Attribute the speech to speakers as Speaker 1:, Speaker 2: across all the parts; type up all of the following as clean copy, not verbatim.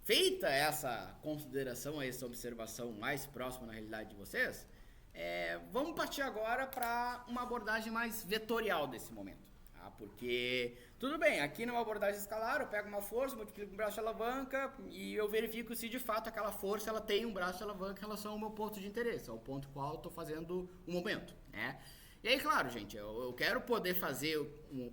Speaker 1: feita essa consideração, essa observação mais próxima na realidade de vocês, vamos partir agora para uma abordagem mais vetorial desse momento. Tá? Porque, tudo bem, aqui numa abordagem escalar, eu pego uma força, multiplico um braço de alavanca e eu verifico se de fato aquela força ela tem um braço de alavanca em relação ao meu ponto de interesse, ao ponto qual eu estou fazendo o momento, né? E aí, claro, gente, eu quero poder fazer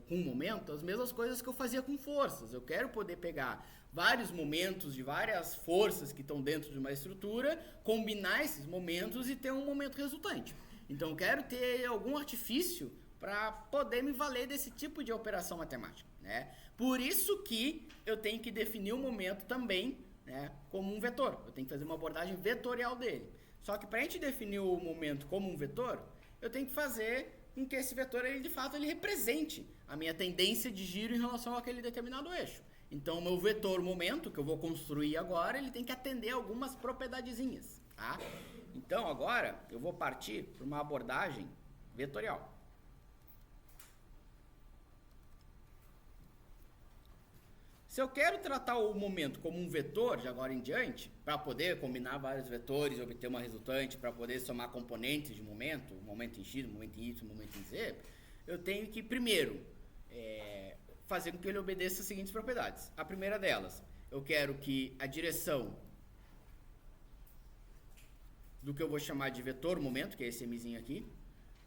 Speaker 1: com um momento as mesmas coisas que eu fazia com forças. Eu quero poder pegar vários momentos de várias forças que estão dentro de uma estrutura, combinar esses momentos e ter um momento resultante. Então, eu quero ter algum artifício para poder me valer desse tipo de operação matemática, né? Por isso que eu tenho que definir o momento também, né, como um vetor. Eu tenho que fazer uma abordagem vetorial dele. Só que para a gente definir o momento como um vetor, eu tenho que fazer com que esse vetor, ele, de fato, ele represente a minha tendência de giro em relação àquele determinado eixo. Então, o meu vetor momento, que eu vou construir agora, ele tem que atender algumas propiedadezinhas, tá? Então, agora, eu vou partir para uma abordagem vetorial. Se eu quero tratar o momento como um vetor de agora em diante, para poder combinar vários vetores e obter uma resultante, para poder somar componentes de momento em X, momento em Y, momento em Z, eu tenho que, primeiro, fazer com que ele obedeça as seguintes propriedades. A primeira delas, eu quero que a direção do que eu vou chamar de vetor momento, que é esse Mzinho aqui,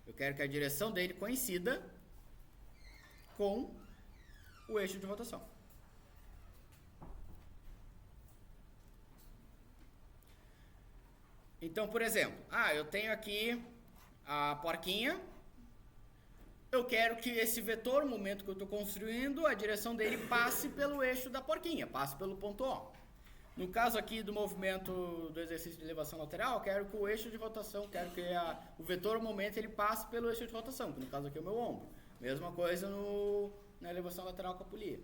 Speaker 1: eu quero que a direção dele coincida com o eixo de rotação. Então, por exemplo, eu tenho aqui a porquinha, eu quero que esse vetor, momento que eu estou construindo, a direção dele passe pelo eixo da porquinha, passe pelo ponto O. No caso aqui do movimento do exercício de elevação lateral, eu quero que o eixo de rotação, quero que o vetor momento ele passe pelo eixo de rotação, que no caso aqui é o meu ombro. Mesma coisa na elevação lateral com a polia,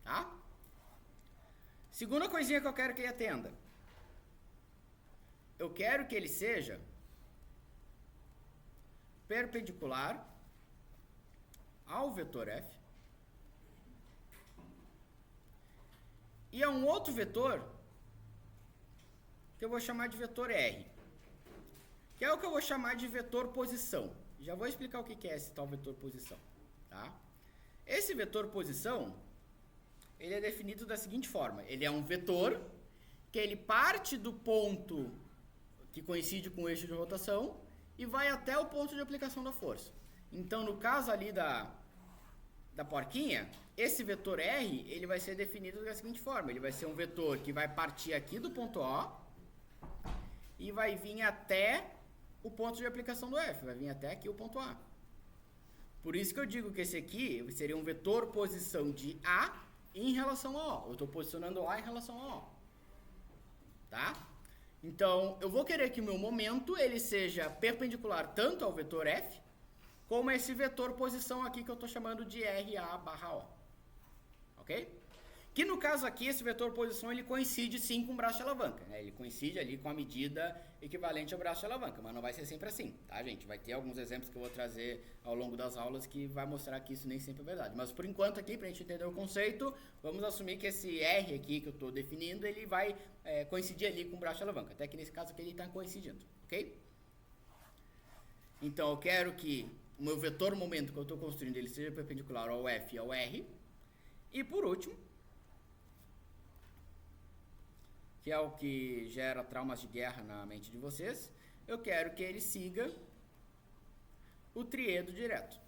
Speaker 1: tá? Segunda coisinha que eu quero que ele atenda. Eu quero que ele seja perpendicular ao vetor F e a um outro vetor que eu vou chamar de vetor R, que é o que eu vou chamar de vetor posição. Já vou explicar o que é esse tal vetor posição, tá? Esse vetor posição, ele é definido da seguinte forma: ele é um vetor que ele parte do ponto que coincide com o eixo de rotação e vai até o ponto de aplicação da força. Então, no caso ali da porquinha, esse vetor R, ele vai ser definido da seguinte forma: ele vai ser um vetor que vai partir aqui do ponto O e vai vir até o ponto de aplicação do F, vai vir até aqui o ponto A. Por isso que eu digo que esse aqui seria um vetor posição de A em relação a O. Eu estou posicionando A em relação a O. Tá? Então, eu vou querer que o meu momento ele seja perpendicular tanto ao vetor F, como esse vetor posição aqui que eu estou chamando de RA/O. Ok? Que no caso aqui, esse vetor posição ele coincide sim com o braço de alavanca, né? Ele coincide ali com a medida equivalente ao braço de alavanca, mas não vai ser sempre assim, tá, gente? Vai ter alguns exemplos que eu vou trazer ao longo das aulas que vai mostrar que isso nem sempre é verdade. Mas por enquanto aqui, pra gente entender o conceito, vamos assumir que esse R aqui que eu estou definindo, ele vai coincidir ali com o braço de alavanca. Até que nesse caso aqui ele está coincidindo, ok? Então eu quero que o meu vetor momento que eu estou construindo ele seja perpendicular ao F e ao R. E por último, que é o que gera traumas de guerra na mente de vocês, eu quero que ele siga o triedo direto.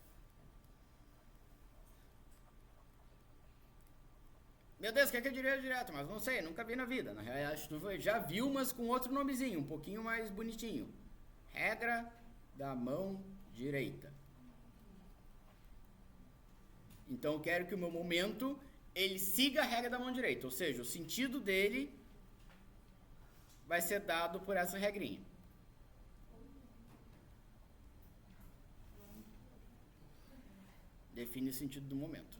Speaker 1: Meu Deus, o que é triedo direto? Mas não sei, nunca vi na vida. Na realidade, tu já viu, mas com outro nomezinho, um pouquinho mais bonitinho. Regra da mão direita. Então eu quero que o meu momento ele siga a regra da mão direita, ou seja, o sentido dele vai ser dado por essa regrinha. Define o sentido do momento.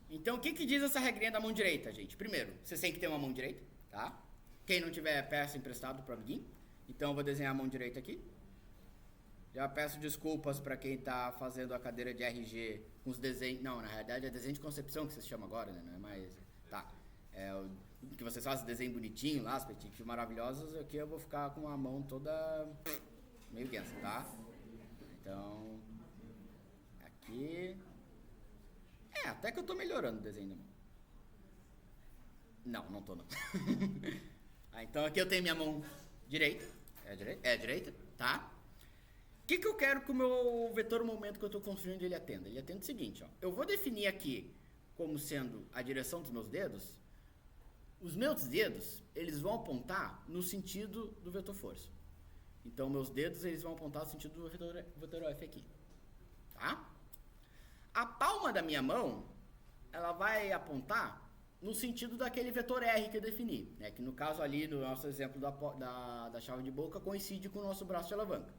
Speaker 1: Então, o que diz essa regrinha da mão direita, gente? Primeiro, vocês têm que ter uma mão direita, tá? Quem não tiver, peça emprestado para alguém. Então, eu vou desenhar a mão direita aqui. Já peço desculpas para quem está fazendo a cadeira de RG com os desenhos. Não, na realidade é desenho de concepção que vocês chamam agora, né? Não é mais. Tá. que vocês fazem desenho bonitinho lá, as perspectivas maravilhosas, aqui eu vou ficar com a mão toda meio densa, tá? Então, aqui... até que eu tô melhorando o desenho da mão. Não tô não. Então aqui eu tenho minha mão direita. É a direita, tá? O que eu quero que o meu vetor momento que eu estou construindo ele atenda? Ele atende o seguinte, ó. Eu vou definir aqui como sendo a direção dos meus dedos. Os meus dedos, eles vão apontar no sentido do vetor força. Então, meus dedos, eles vão apontar no sentido do vetor F aqui. Tá? A palma da minha mão, ela vai apontar no sentido daquele vetor R que eu defini. Né? Que no caso ali, no nosso exemplo da chave de boca, coincide com o nosso braço de alavanca.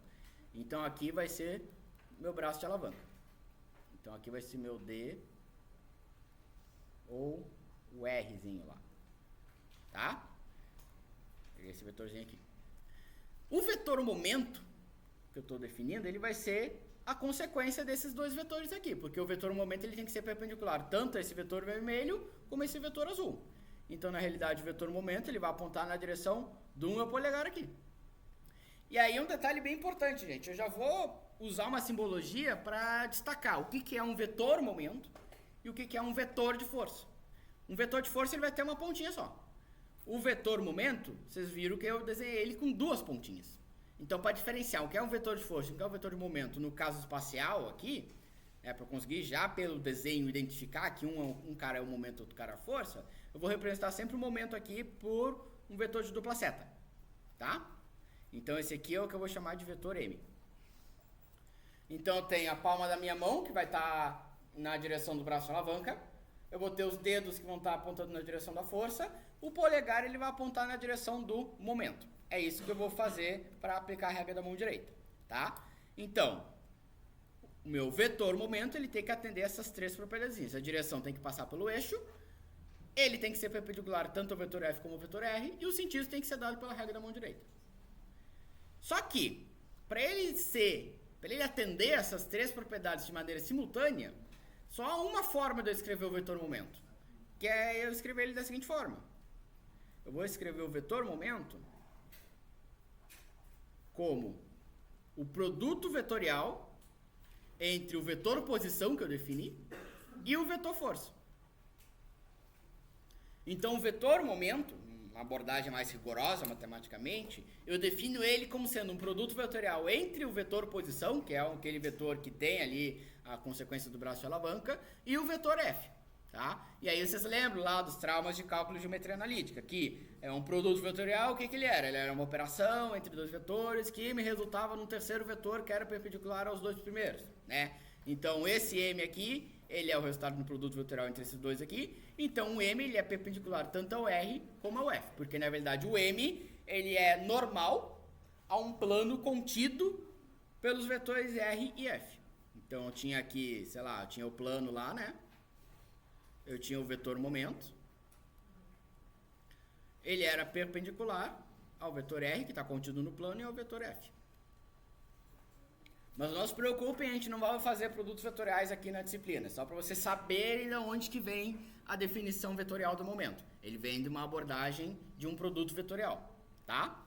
Speaker 1: Então, aqui vai ser meu braço de alavanca. Então, aqui vai ser meu D ou o Rzinho lá. Tá? Peguei esse vetorzinho aqui. O vetor momento que eu estou definindo, ele vai ser a consequência desses dois vetores aqui, porque o vetor momento ele tem que ser perpendicular tanto a esse vetor vermelho como a esse vetor azul. Então, na realidade, o vetor momento ele vai apontar na direção do meu polegar aqui. E aí um detalhe bem importante, gente, eu já vou usar uma simbologia para destacar o que é um vetor momento e o que é um vetor de força. Um vetor de força ele vai ter uma pontinha só. O vetor momento, vocês viram que eu desenhei ele com duas pontinhas. Então, para diferenciar o que é um vetor de força e o que é um vetor de momento no caso espacial aqui, para eu conseguir já pelo desenho identificar que um cara é o momento e outro cara é a força, eu vou representar sempre o momento aqui por um vetor de dupla seta, tá? Então, esse aqui é o que eu vou chamar de vetor M. Então, eu tenho a palma da minha mão, que vai estar na direção do braço de alavanca. Eu vou ter os dedos que vão estar apontando na direção da força. O polegar ele vai apontar na direção do momento. É isso que eu vou fazer para aplicar a regra da mão direita, tá? Então, o meu vetor momento ele tem que atender essas três propriedades. A direção tem que passar pelo eixo, ele tem que ser perpendicular tanto ao vetor F como ao vetor R, e o sentido tem que ser dado pela regra da mão direita. Só que, para ele atender essas três propriedades de maneira simultânea, só há uma forma de eu escrever o vetor momento, que é eu escrever ele da seguinte forma. Eu vou escrever o vetor momento como o produto vetorial entre o vetor posição que eu defini e o vetor força. Então, o vetor momento, uma abordagem mais rigorosa matematicamente, eu defino ele como sendo um produto vetorial entre o vetor posição, que é aquele vetor que tem ali a consequência do braço de alavanca, e o vetor F. Tá? E aí vocês lembram lá dos traumas de cálculo de geometria analítica, que é um produto vetorial, o que ele era? Ele era uma operação entre dois vetores que me resultava num terceiro vetor que era perpendicular aos dois primeiros, né? Então esse M aqui, ele é o resultado do produto vetorial entre esses dois aqui. Então o M ele é perpendicular tanto ao R como ao F, porque na verdade o M ele é normal a um plano contido pelos vetores R e F. Então eu tinha aqui, sei lá, eu tinha o plano lá, né? Eu tinha o vetor momento, ele era perpendicular ao vetor R, que está contido no plano, e ao vetor F. Mas não se preocupem, a gente não vai fazer produtos vetoriais aqui na disciplina, só para vocês saberem de onde que vem a definição vetorial do momento. Ele vem de uma abordagem de um produto vetorial, tá?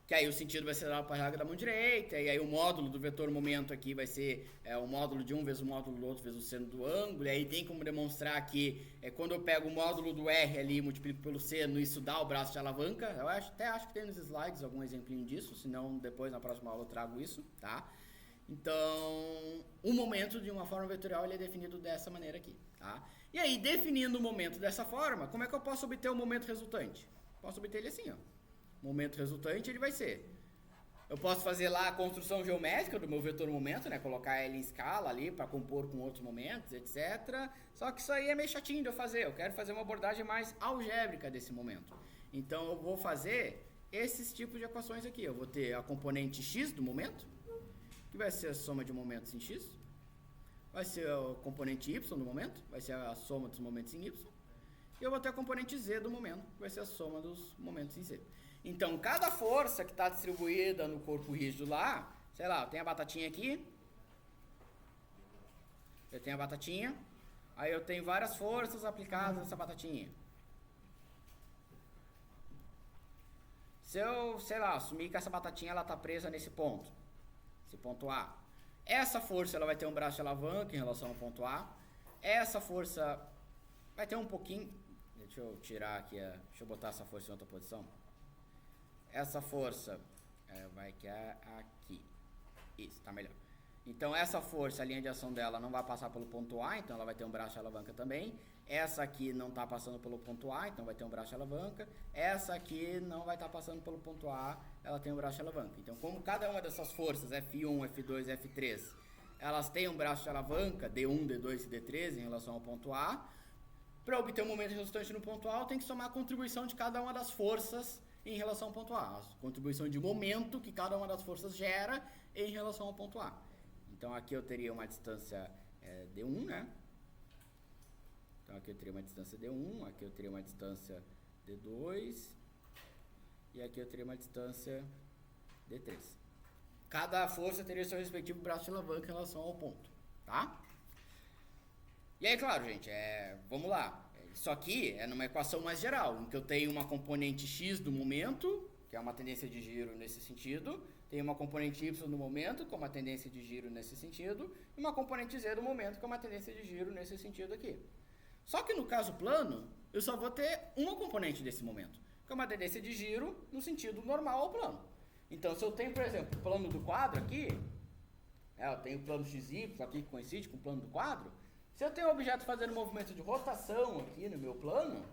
Speaker 1: Que aí o sentido vai ser dado para a regra da mão direita, e aí o módulo do vetor momento aqui vai ser o módulo de um vezes o módulo do outro vezes o seno do ângulo, e aí tem como demonstrar que quando eu pego o módulo do R ali e multiplico pelo seno, isso dá o braço de alavanca. Eu até acho que tem nos slides algum exemplinho disso, senão depois na próxima aula eu trago isso, tá? Então, o momento de uma forma vetorial ele é definido dessa maneira aqui, tá? E aí, definindo o momento dessa forma, como é que eu posso obter o momento resultante? Posso obter ele assim, ó. O momento resultante ele vai ser, eu posso fazer lá a construção geométrica do meu vetor momento, né, colocar ele em escala ali para compor com outros momentos, etc. Só que isso aí é meio chatinho de eu fazer, eu quero fazer uma abordagem mais algébrica desse momento. Então eu vou fazer esses tipos de equações aqui, eu vou ter a componente x do momento, que vai ser a soma de momentos em x, vai ser o componente y do momento, vai ser a soma dos momentos em y, e eu vou ter a componente z do momento, que vai ser a soma dos momentos em z. Então, cada força que está distribuída no corpo rígido lá, sei lá, eu tenho a batatinha aqui, eu tenho a batatinha, aí eu tenho várias forças aplicadas nessa batatinha. Se eu, sei lá, assumir que essa batatinha ela tá presa nesse ponto A. Essa força ela vai ter um braço de alavanca em relação ao ponto A. Essa força vai ter um pouquinho... Deixa eu tirar aqui, deixa eu botar essa força em outra posição. Essa força vai que é aqui. Isso, tá melhor. Então essa força, a linha de ação dela não vai passar pelo ponto A, então ela vai ter um braço de alavanca também. Essa aqui não está passando pelo ponto A, então vai ter um braço de alavanca. Essa aqui não vai estar passando pelo ponto A, ela tem um braço de alavanca. Então, como cada uma dessas forças, F1, F2, F3, elas têm um braço de alavanca, D1, D2 e D3 em relação ao ponto A, para obter um momento resultante no ponto A, eu tenho que somar a contribuição de cada uma das forças em relação ao ponto A. A contribuição de momento que cada uma das forças gera em relação ao ponto A. Então, aqui eu teria uma distância D1, né? Então, aqui eu teria uma distância D1, aqui eu teria uma distância D2 e aqui eu teria uma distância D3. Cada força teria seu respectivo braço de alavanca em relação ao ponto, tá? E aí, claro, gente, vamos lá. Isso aqui é numa equação mais geral, em que eu tenho uma componente x do momento, que é uma tendência de giro nesse sentido, tem uma componente y no momento, com uma tendência de giro nesse sentido, e uma componente z do momento, com uma tendência de giro nesse sentido aqui. Só que no caso plano, eu só vou ter uma componente desse momento, que é uma tendência de giro no sentido normal ao plano. Então, se eu tenho, por exemplo, o plano do quadro aqui, eu tenho o plano xy aqui que coincide com o plano do quadro, se eu tenho um objeto fazendo movimento de rotação aqui no meu plano,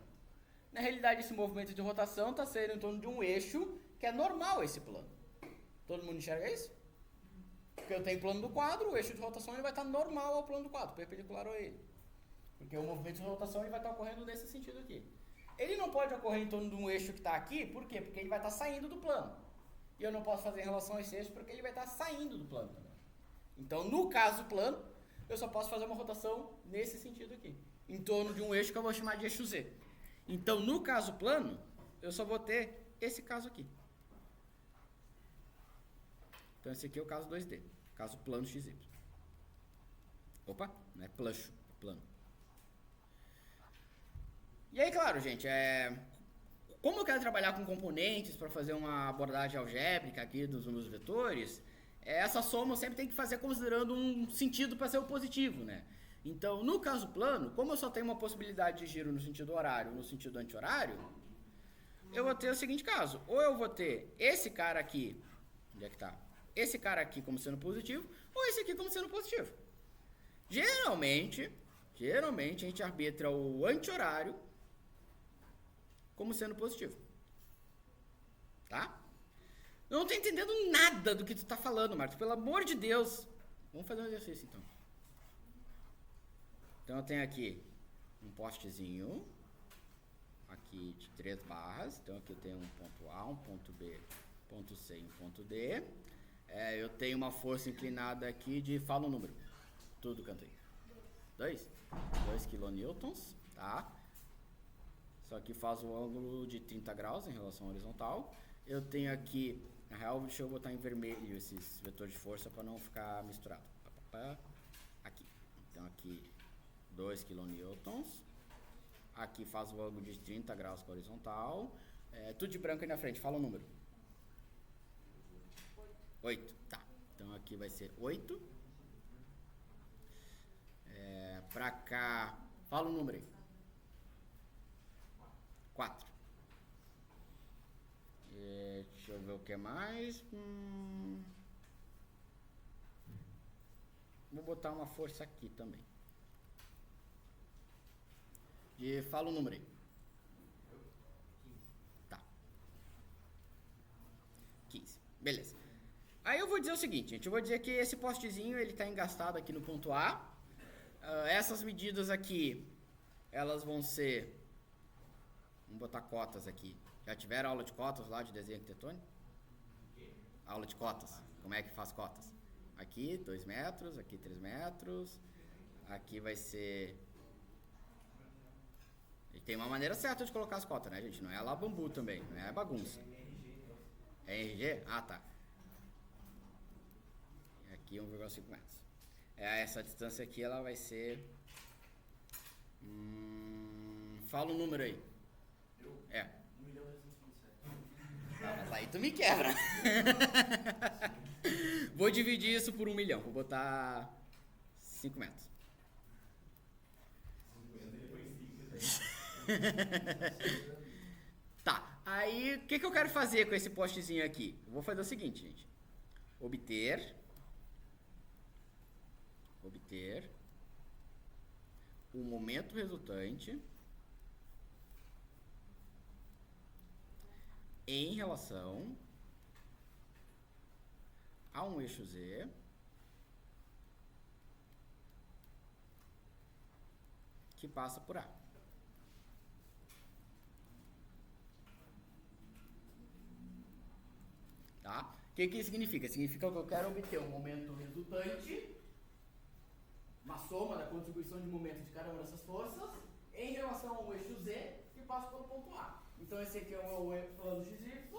Speaker 1: na realidade esse movimento de rotação está sendo em torno de um eixo que é normal a esse plano. Todo mundo enxerga isso? Porque eu tenho plano do quadro, o eixo de rotação ele vai estar normal ao plano do quadro, perpendicular a ele. Porque o movimento de rotação ele vai estar ocorrendo nesse sentido aqui. Ele não pode ocorrer em torno de um eixo que está aqui, por quê? Porque ele vai estar saindo do plano. E eu não posso fazer em relação a esse eixo porque ele vai estar saindo do plano também. Então, no caso plano, eu só posso fazer uma rotação nesse sentido aqui, em torno de um eixo que eu vou chamar de eixo Z. Então, no caso plano, eu só vou ter esse caso aqui. Então, esse aqui é o caso 2D, caso plano XY. Opa, não é plush, é plano. E aí, claro, gente, como eu quero trabalhar com componentes para fazer uma abordagem algébrica aqui dos números vetores, essa soma eu sempre tenho que fazer considerando um sentido para ser o positivo, né? Então, no caso plano, como eu só tenho uma possibilidade de giro no sentido horário no sentido anti-horário, eu vou ter o seguinte caso. Ou eu vou ter esse cara aqui, onde é que tá? Esse cara aqui como sendo positivo, ou esse aqui como sendo positivo. Geralmente a gente arbitra o anti-horário como sendo positivo. Tá? Eu não tô entendendo nada do que tu tá falando, Marcos. Pelo amor de Deus. Vamos fazer um exercício, então. Então, eu tenho aqui um postezinho. Aqui de 3 barras. Então, aqui eu tenho um ponto A, um ponto B, ponto C e um ponto D. Eu tenho uma força inclinada aqui de... Fala o número. Tudo canto aí. 2 quilonewtons, tá? Só que faz um ângulo de 30 graus em relação à horizontal. Eu tenho aqui, na real, deixa eu botar em vermelho esses vetores de força para não ficar misturado. Aqui. Então, aqui 2 kN. Aqui faz o ângulo de 30 graus com a horizontal. Tudo de branco aí na frente, fala o número. 8, tá. Então, aqui vai ser 8. Pra cá, fala o número aí. 4. Deixa eu ver o que mais. Vou botar uma força aqui também. Fala o número aí. 15. Tá. 15. Beleza. Aí eu vou dizer o seguinte, gente. Eu vou dizer que esse postezinho, ele tá engastado aqui no ponto A. Essas medidas aqui, elas vão ser... Vamos botar cotas aqui. Já tiveram aula de cotas lá de desenho arquitetônico? Aula de cotas. Como é que faz cotas? Aqui 2 metros, aqui 3 metros. Aqui vai ser... E tem uma maneira certa de colocar as cotas, né, gente? Não é lá bambu também, não é bagunça. É RG? Ah, tá. E aqui 1,5 metros. Essa distância aqui, ela vai ser... Fala o número aí. 1.827. Mas tu me quebra. Vou dividir isso por 1 milhão. Vou botar 5 metros. Tá, aí o que eu quero fazer com esse postezinho aqui? Eu vou fazer o seguinte, gente. Obter o momento resultante em relação a um eixo Z que passa por A. Tá? O que significa? Significa que eu quero obter um momento resultante, uma soma da contribuição de momento de cada uma dessas forças, em relação ao eixo Z que passa pelo ponto A. Então esse aqui é o meu plano XY,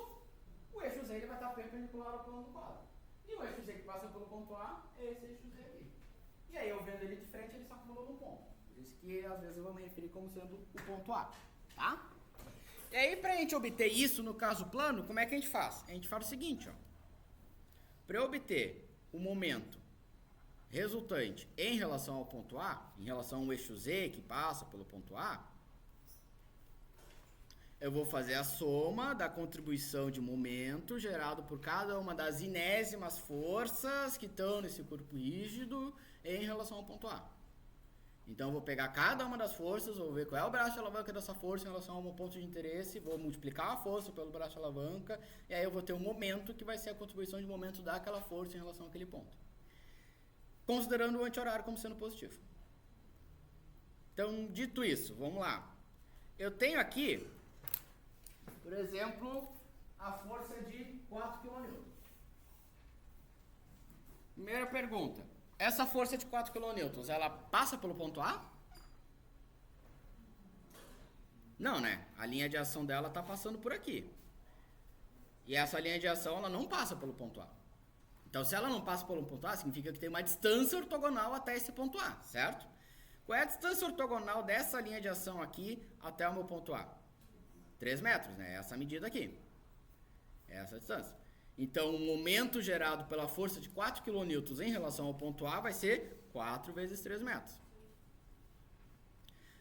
Speaker 1: o eixo Z ele vai estar perpendicular ao plano do quadro. E o eixo Z que passa pelo ponto A é esse eixo Z aqui. E aí eu vendo ele de frente, ele se acumula num ponto. Por isso que às vezes eu vou me referir como sendo o ponto A. Tá? E aí para a gente obter isso no caso plano, como é que a gente faz? A gente faz o seguinte, ó. Para eu obter o momento resultante em relação ao ponto A, em relação ao eixo Z que passa pelo ponto A, eu vou fazer a soma da contribuição de momento gerado por cada uma das inésimas forças que estão nesse corpo rígido em relação ao ponto A. Então eu vou pegar cada uma das forças, vou ver qual é o braço de alavanca dessa força em relação ao meu ponto de interesse, vou multiplicar a força pelo braço de alavanca, e aí eu vou ter um momento que vai ser a contribuição de momento daquela força em relação àquele ponto. Considerando o anti-horário como sendo positivo. Então, dito isso, vamos lá. Eu tenho aqui, por exemplo, a força de 4 kN. Primeira pergunta. Essa força de 4 kN, ela passa pelo ponto A? Não, né? A linha de ação dela está passando por aqui. E essa linha de ação, ela não passa pelo ponto A. Então, se ela não passa pelo ponto A, significa que tem uma distância ortogonal até esse ponto A, certo? Qual é a distância ortogonal dessa linha de ação aqui até o meu ponto A? 3 metros, né? Essa medida aqui. Essa a distância. Então, o momento gerado pela força de 4 kN em relação ao ponto A vai ser 4 vezes 3 metros.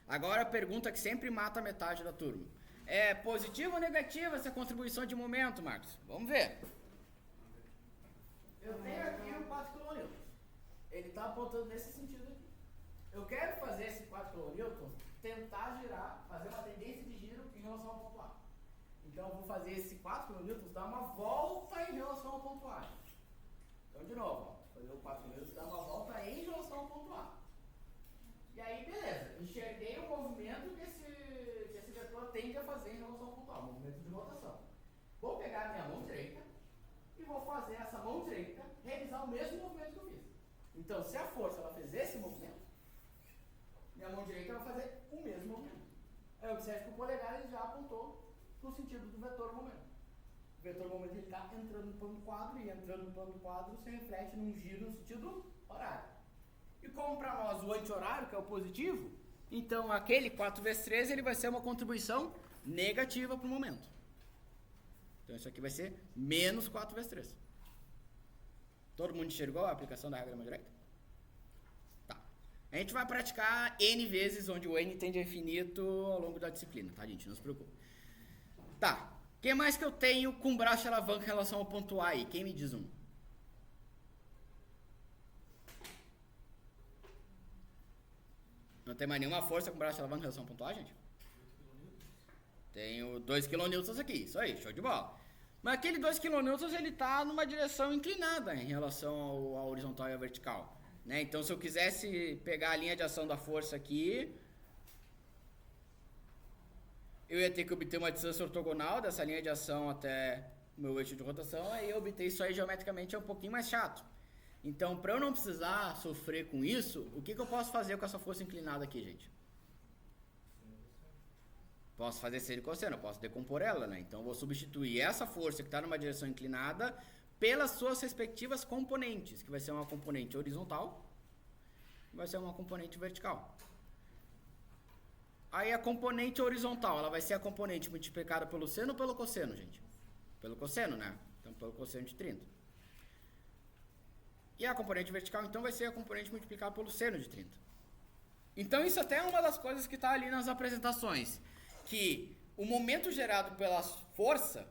Speaker 1: Agora, a pergunta que sempre mata a metade da turma. É positiva ou negativa essa contribuição de momento, Marcos? Vamos ver. Eu tenho aqui o 4 kN. Ele está apontando nesse sentido aqui. Eu quero fazer esse 4 kN, tentar girar, fazer uma tendência de giro em relação ao ponto A. Então eu vou fazer esse 4 kN dar uma volta em relação ao ponto A. Então de novo, ó, fazer o 4 kN dar uma volta em relação ao ponto A. E aí beleza, enxerguei o movimento que esse vetor tende a fazer em relação ao ponto A, o movimento de rotação. Vou pegar a minha mão direita e vou fazer essa mão direita realizar o mesmo movimento que eu fiz. Então se a força ela fez esse movimento, minha mão direita vai fazer o mesmo movimento. Aí observe que o polegar ele já apontou no sentido do vetor momento. O vetor momento ele está entrando no plano do quadro e entrando no plano do quadro se reflete num giro no sentido horário. E como para nós o anti-horário, que é o positivo, então aquele 4 vezes 3 ele vai ser uma contribuição negativa para o momento. Então isso aqui vai ser menos 4 vezes 3. Todo mundo enxergou a aplicação da regra da mão direita? Tá. A gente vai praticar N vezes, onde o N tende a infinito ao longo da disciplina, tá, gente? Não se preocupe. Tá. O que mais que eu tenho com braço de alavanca em relação ao ponto A aí? Quem me diz um? Não tem mais nenhuma força com braço de alavanca em relação ao ponto A, gente? Tenho 2 kN aqui. Isso aí, show de bola. Mas aquele 2 kN ele está numa direção inclinada em relação ao horizontal e ao vertical. Né? Então, se eu quisesse pegar a linha de ação da força aqui, eu ia ter que obter uma distância ortogonal dessa linha de ação até o meu eixo de rotação, aí obter isso aí geometricamente é um pouquinho mais chato. Então, para eu não precisar sofrer com isso, o que eu posso fazer com essa força inclinada aqui, gente? Posso fazer seno e cosseno, eu posso decompor ela, né? Então, eu vou substituir essa força que está numa direção inclinada pelas suas respectivas componentes, que vai ser uma componente horizontal e vai ser uma componente vertical. Aí a componente horizontal, ela vai ser a componente multiplicada pelo seno ou pelo cosseno, gente? Pelo cosseno, né? Então, pelo cosseno de 30. E a componente vertical, então, vai ser a componente multiplicada pelo seno de 30. Então, isso até é uma das coisas que está ali nas apresentações. Que o momento gerado pela força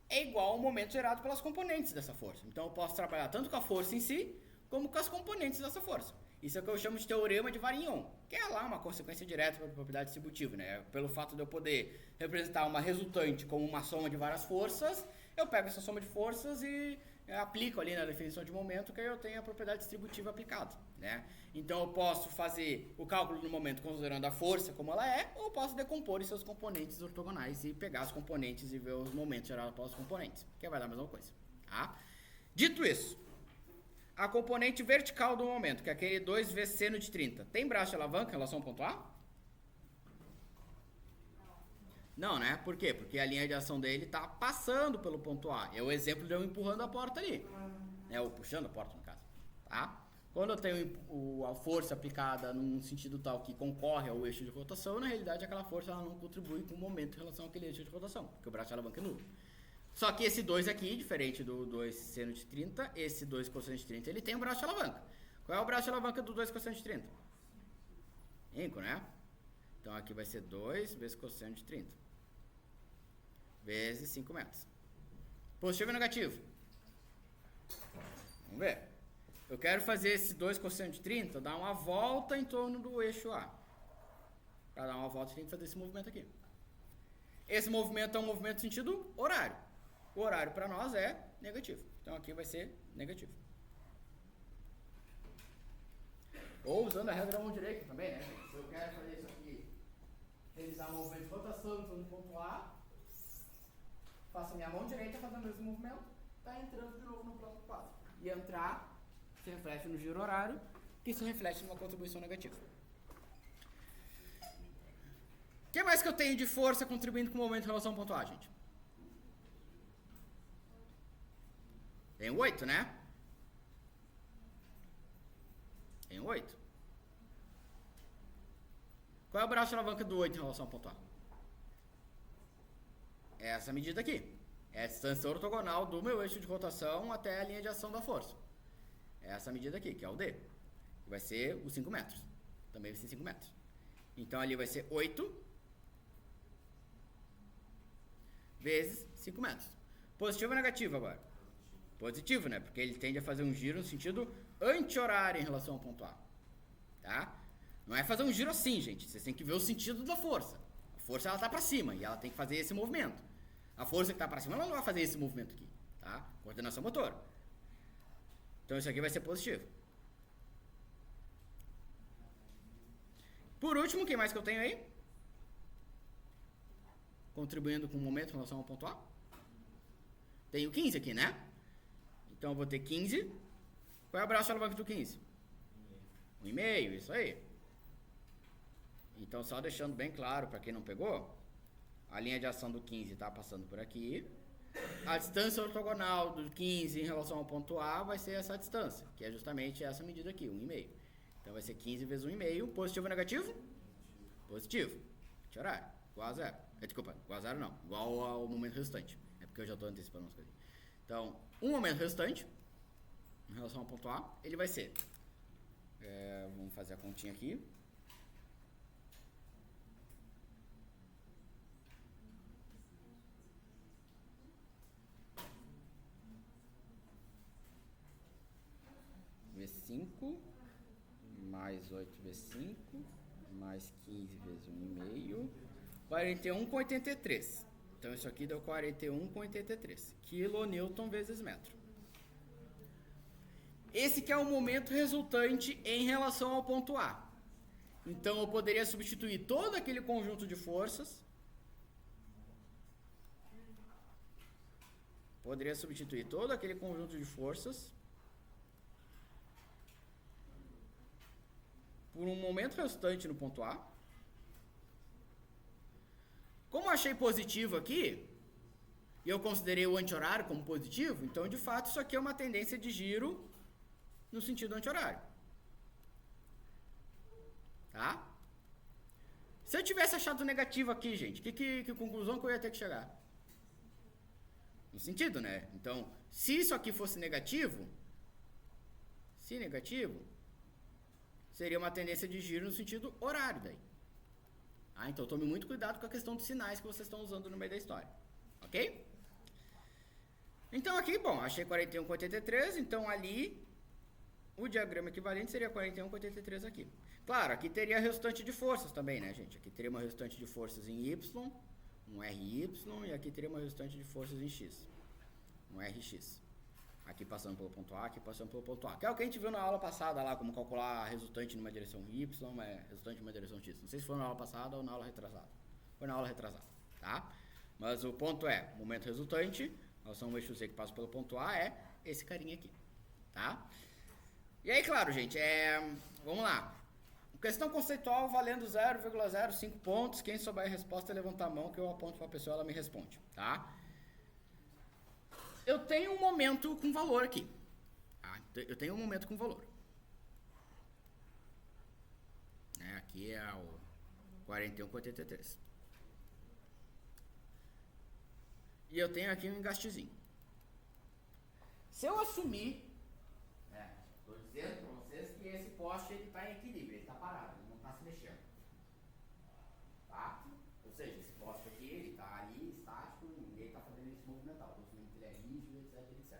Speaker 1: é igual ao momento gerado pelas componentes dessa força. Então, eu posso trabalhar tanto com a força em si, como com as componentes dessa força. Isso é o que eu chamo de teorema de Varignon, que é lá uma consequência direta da propriedade distributiva, né? Pelo fato de eu poder representar uma resultante como uma soma de várias forças, eu pego essa soma de forças e aplico ali na definição de momento que eu tenho a propriedade distributiva aplicada, né? Então eu posso fazer o cálculo no momento considerando a força como ela é, ou posso decompor em seus componentes ortogonais e pegar os componentes e ver os momentos gerados pelos componentes, que vai dar a mesma coisa, tá? Dito isso, a componente vertical do momento, que é aquele 2 vezes seno de 30, tem braço de alavanca em relação ao ponto A? Não, né? Por quê? Porque a linha de ação dele está passando pelo ponto A. É o exemplo de eu empurrando a porta ali. Ou puxando a porta, no caso. Tá? Quando eu tenho a força aplicada num sentido tal que concorre ao eixo de rotação, na realidade aquela força ela não contribui com o momento em relação àquele eixo de rotação, porque o braço de alavanca é nulo. Só que esse 2 aqui, diferente do 2 seno de 30, esse 2 cosseno de 30, ele tem um braço de alavanca. Qual é o braço de alavanca do 2 cosseno de 30? 5, né? Então aqui vai ser 2 vezes cosseno de 30. Vezes 5 metros. Positivo ou negativo? Vamos ver. Eu quero fazer esse 2 cosseno de 30, dar uma volta em torno do eixo A. Para dar uma volta, eu tenho que fazer esse movimento aqui. Esse movimento é um movimento no sentido horário. O horário para nós é negativo. Então aqui vai ser negativo. Ou usando a regra da mão direita também, né? Se eu quero fazer isso aqui, realizar um movimento de rotação em torno do ponto A, faço a minha mão direita fazendo o mesmo movimento, está entrando de novo no próximo passo. E entrar se reflete no giro horário, que se reflete numa contribuição negativa. O que mais que eu tenho de força contribuindo com o momento em relação ao ponto A, gente? Tem 8, né? Tem 8. Qual é o braço de alavanca do 8 em relação ao ponto A? É essa medida aqui. É a distância ortogonal do meu eixo de rotação até a linha de ação da força. É essa medida aqui, que é o D. Vai ser os 5 metros. Também vai ser 5 metros. Então ali vai ser 8 vezes 5 metros. Positivo ou negativo agora? Positivo, né? Porque ele tende a fazer um giro no sentido anti-horário em relação ao ponto A. Tá? Não é fazer um giro assim, gente. Vocês têm que ver o sentido da força. A força, ela tá pra cima e ela tem que fazer esse movimento. A força que tá pra cima, ela não vai fazer esse movimento aqui. Tá? Coordenação motora. Então isso aqui vai ser positivo. Por último, quem mais que eu tenho aí? Contribuindo com o momento em relação ao ponto A. Tenho 15 aqui, né? Então eu vou ter 15. Qual é o braço de alavanca do 15? 1,5, isso aí. Então só deixando bem claro para quem não pegou, a linha de ação do 15 está passando por aqui. A distância ortogonal do 15 em relação ao ponto A vai ser essa distância, que é justamente essa medida aqui, 1,5. Então vai ser 15 vezes 1,5. Positivo ou negativo? Positivo. Horário. Igual a zero. Desculpa, igual a zero não. Igual ao momento restante. É porque eu já estou antecipando umas coisas. Então, um momento restante, em relação ao ponto A, ele vai ser... vamos fazer a continha aqui. V5, mais 8 V5, mais 15 vezes 1,5, 41 com 83. Então isso aqui deu 41 com 83. Quilonewton vezes metro. Esse que é o momento resultante em relação ao ponto A. Então eu poderia substituir todo aquele conjunto de forças. Poderia substituir todo aquele conjunto de forças por um momento resultante no ponto A. Como eu achei positivo aqui, e eu considerei o anti-horário como positivo, então de fato isso aqui é uma tendência de giro no sentido anti-horário. Tá? Se eu tivesse achado negativo aqui, gente, que conclusão que eu ia ter que chegar? no sentido, né? Então, se isso aqui fosse negativo, se negativo, seria uma tendência de giro no sentido horário daí. Então tome muito cuidado com a questão dos sinais que vocês estão usando no meio da história. Ok? Então aqui, bom, achei 41 com 83, então ali o diagrama equivalente seria 41 com 83 aqui. Claro, aqui teria resultante de forças também, né, gente? Aqui teria uma resultante de forças em Y, um RY, e aqui teria uma resultante de forças em X, um RX. Aqui passando pelo ponto A, aqui passando pelo ponto A. Que é o que a gente viu na aula passada lá, como calcular resultante numa direção Y, resultante numa direção X. Não sei se foi na aula passada ou na aula retrasada. Foi na aula retrasada, tá? Mas o ponto é, momento resultante, relação ao eixo Z que passa pelo ponto A é esse carinha aqui, tá? E aí, claro, gente, vamos lá. Questão conceitual valendo 0,05 pontos. Quem souber a resposta, levanta a mão que eu aponto para a pessoa e ela me responde, tá? Eu tenho um momento com valor aqui. Eu tenho um momento com valor. Aqui é o 41 com 83. E eu tenho aqui um engastezinho. Se eu assumir, estou dizendo para vocês que esse poste está em equilíbrio, ele está parado, ele não está se mexendo. Tá? Ou seja, esse poste aqui, ele está ali estático, ninguém está fazendo ele se movimentar. Estou assumindo que ele é rígido, etc, etc.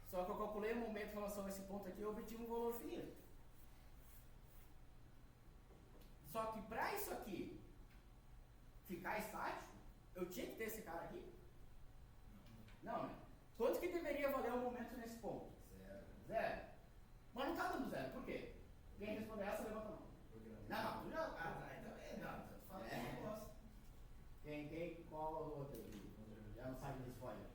Speaker 1: Só que eu calculei o momento em relação a esse ponto aqui e obtive um valor finito. Só que para isso aqui ficar estático, eu tinha que ter esse cara aqui? Não, né? Quanto que deveria valer o momento nesse ponto? Zero. Mas não está dando zero. Por quê? Quem responder essa, levanta a mão. Não, tu já... Qual é o outro? Já não sabe desse spoiler.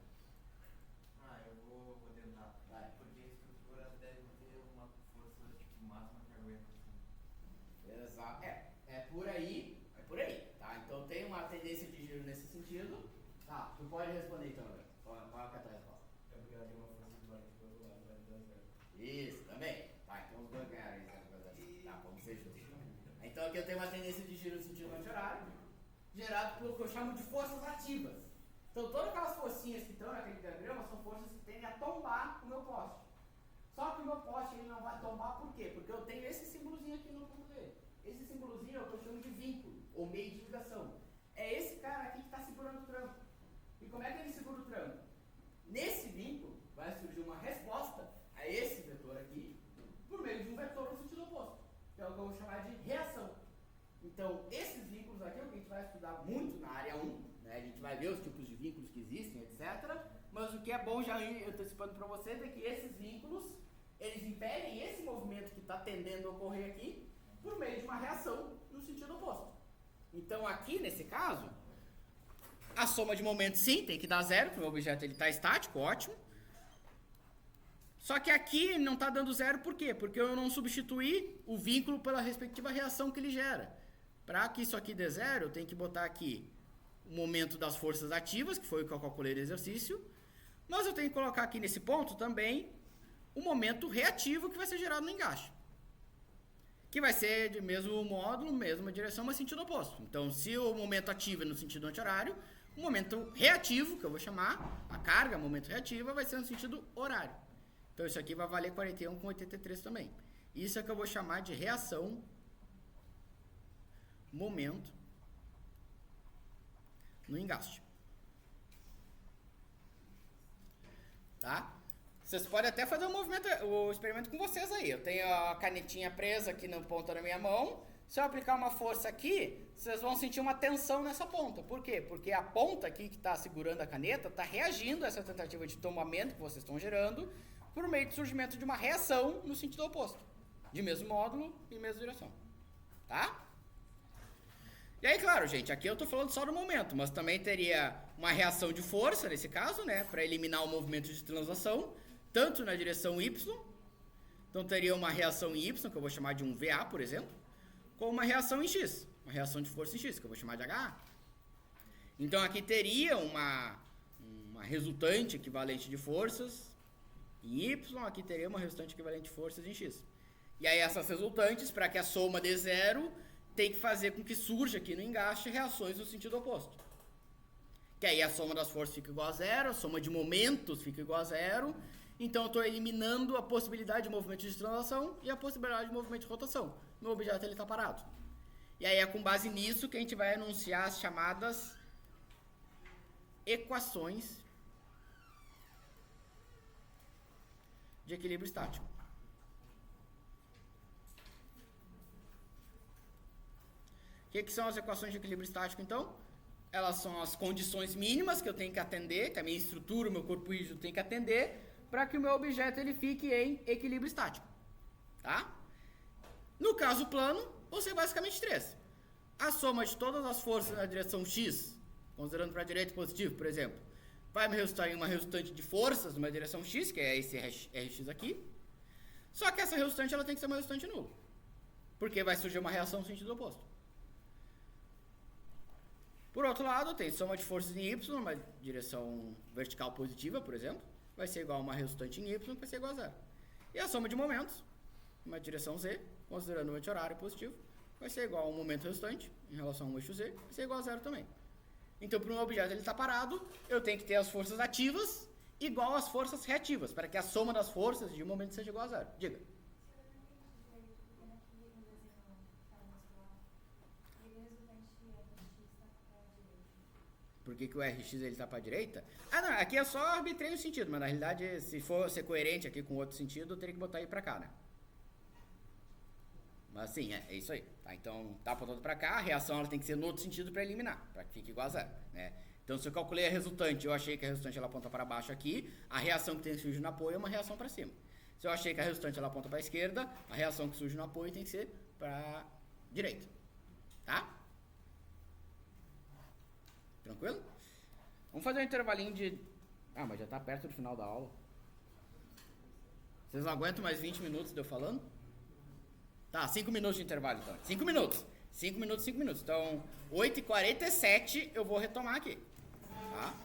Speaker 2: Eu vou tentar.
Speaker 1: Vai.
Speaker 2: Porque a estrutura deve ter uma força tipo máxima que aguenta assim.
Speaker 1: Exato. É por aí, tá? Então tem uma tendência de giro nesse sentido. Tá, tu pode responder então, André. Qual é a tua resposta?
Speaker 2: É porque ela tem uma força de barco do outro lado, vai dar zero.
Speaker 1: Isso, também. Tá, então os dois ganharam aí, zero. Tá, vamos ser justos. Então aqui eu tenho uma tendência de giro no sentido anti-horário, gerado pelo que eu chamo de forças ativas. Então todas aquelas forcinhas que estão naquele diagrama são forças que tendem a tombar o meu poste. Só que o meu poste ele não vai tombar por quê? Porque eu tenho esse símbolozinho aqui no ponto dele. Esse símbolozinho é o que eu chamo de vínculo, ou meio de ligação. É esse cara aqui que está segurando o tranco. E como é que ele segura o tranco? Nesse vínculo vai surgir uma resposta a esse vetor aqui, por meio de um vetor no sentido oposto, que é o que eu vou chamar de reação. Então, esses vínculos aqui é o que a gente vai estudar muito na área 1, né? A gente vai ver os tipos de vínculos que existem, etc. Mas o que é bom já ir antecipando para vocês é que esses vínculos, eles impedem esse movimento que está tendendo a ocorrer aqui, por meio de uma reação no sentido oposto. Então, aqui, nesse caso, a soma de momentos, sim, tem que dar zero, porque o objeto está estático, ótimo. Só que aqui não está dando zero, por quê? Porque eu não substituí o vínculo pela respectiva reação que ele gera. Para que isso aqui dê zero, eu tenho que botar aqui o momento das forças ativas, que foi o que eu calculei no exercício, mas eu tenho que colocar aqui nesse ponto também o momento reativo que vai ser gerado no engaste. Que vai ser de mesmo módulo, mesma direção, mas sentido oposto. Então, se o momento ativo é no sentido anti-horário, o momento reativo, que eu vou chamar, a carga, momento reativa, vai ser no sentido horário. Então, isso aqui vai valer 41 com 83 também. Isso é que eu vou chamar de reação, momento, no engaste. Tá? Vocês podem até fazer o experimento com vocês aí. Eu tenho a canetinha presa aqui na ponta da minha mão. Se eu aplicar uma força aqui, vocês vão sentir uma tensão nessa ponta. Por quê? Porque a ponta aqui que está segurando a caneta está reagindo a essa tentativa de tombamento que vocês estão gerando por meio de surgimento de uma reação no sentido oposto. De mesmo módulo e mesma direção. Tá? E aí, claro, gente, aqui eu estou falando só do momento, mas também teria uma reação de força, nesse caso, né, para eliminar o movimento de translação, tanto na direção Y, então teria uma reação em Y, que eu vou chamar de um VA, por exemplo, como uma reação em X, uma reação de força em X, que eu vou chamar de HA. Então aqui teria uma resultante equivalente de forças em Y, aqui teria uma resultante equivalente de forças em X. E aí essas resultantes, para que a soma dê zero, tem que fazer com que surja aqui no engaste reações no sentido oposto. Que aí a soma das forças fica igual a zero, a soma de momentos fica igual a zero. Então eu estou eliminando a possibilidade de movimento de translação e a possibilidade de movimento de rotação. Meu objeto está parado. E aí é com base nisso que a gente vai enunciar as chamadas equações de equilíbrio estático. O que são as equações de equilíbrio estático, então? Elas são as condições mínimas que eu tenho que atender, que a minha estrutura, o meu corpo rígido tem que atender, para que o meu objeto ele fique em equilíbrio estático. Tá? No caso plano, vão ser basicamente três. A soma de todas as forças na direção x, considerando para a direita positivo, por exemplo, vai me resultar em uma resultante de forças numa direção x, que é esse Rx aqui. Só que essa resultante ela tem que ser uma resultante nula, porque vai surgir uma reação no sentido oposto. Por outro lado, tem soma de forças em y, numa direção vertical positiva, por exemplo, vai ser igual a uma resultante em y, que vai ser igual a zero. E a soma de momentos, numa direção z, considerando o anti-horário positivo, vai ser igual a um momento resultante, em relação ao eixo z, vai ser igual a zero também. Então, para um objeto ele estar parado, eu tenho que ter as forças ativas igual às forças reativas, para que a soma das forças de um momento seja igual a zero. Diga. Por que o Rx ele tá para a direita? Ah, não, aqui é só arbitrei um sentido, mas na realidade, se for ser coerente aqui com outro sentido, eu teria que botar ele para cá, né? Mas sim, é isso aí. Tá? Então, tá apontando para cá, a reação ela tem que ser no outro sentido para eliminar, para que fique igual a zero, né? Então, se eu calculei a resultante, eu achei que a resultante ela aponta para baixo aqui, a reação que tem que surgir no apoio é uma reação para cima. Se eu achei que a resultante ela aponta para a esquerda, a reação que surge no apoio tem que ser para direita. Tá? Tranquilo? Vamos fazer um intervalinho de... Ah, mas já tá perto do final da aula. Vocês não aguentam mais 20 minutos de eu falando? Tá, 5 minutos de intervalo então. 5 minutos. 5 minutos, 5 minutos. Então, 8h47 eu vou retomar aqui. Tá?